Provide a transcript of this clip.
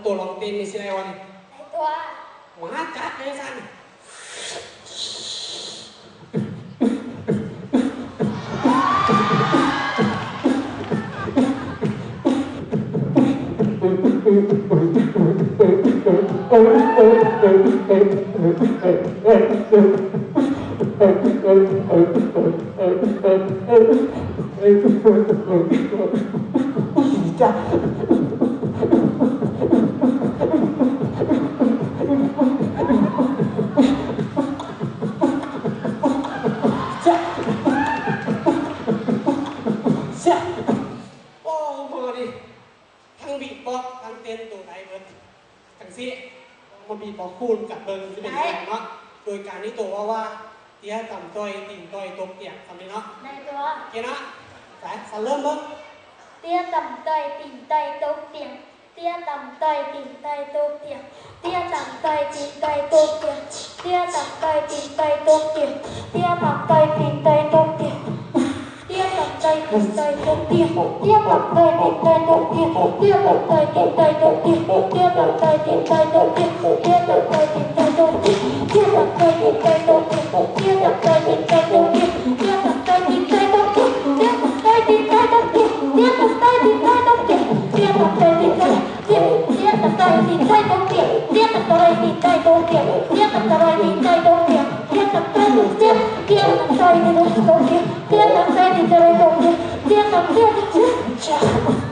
ตัวลองเต้นนี่สิไรวะนี่ตัวมาจัดเลยสันจ้าคูณกับเบิร์นจะเป็นยังไงเนาะโดยการที่ตัวว่าเตี้ยต่ำต้อยติ่งต้อยตกเตียงทำได้เนาะได้ตัวเกี่ยนะแต่สันเริ่มเบิ้งเตี้ยต่ำต้อยติ่งต้อยตกเตียงเตี้ยต่ำต้อยติ่งต้อยตกเตียงเตี้ยต่ำต้อยติ่งต้อยตกเตียงเตี้ยต่ำต้อยติ่งต้อยตกเตียงเตี้ยต่ำต้อยติ่งต้อยตกเตียงเตี้ยต่ำต้อยติ่งต้อยตกเตียงเตี้ยต่ำต้อยติ่งต้อยตกเตียงเตี้ยต่ำต้อยติ่งต้อยตกเตียงเตี้ยต่ำต้อยติ่งต้อยตกเตียงเตี้ยต่ำต้อยติ่งต้อยตกเตียงเตี้ยต่ำต้อยติ่งต้อยตกเตียงเตี้ยต่ำต้อยติ่งต้อยตกเตียงเตี้ยต่ำต้อยติ่งต้อยตกเตียงเตี้ยต่ำต้อยติ่งต้อยตกเตียงเตี้ยต่ำต้อยติ่งต้อยตกเตียงเตี้ยต่ำต้อยติ่งต้อยเตี้ยต่ำต้อยติ่งต้อยตกเตียงเตี้ยต่ำต้อยติ่งต้อยตกเตียงเตี้ยต่ำต้อยติ่งต้อยตกเตียงเตี้ยต่ำต้อยติ่งเตี้ยเตี้ยต่ำต้อยติ่งตกเตียงเตี้ยต่ำต้อยติ่งต้อยตกเตียงเตี้ยต่ำต้อยติ่ง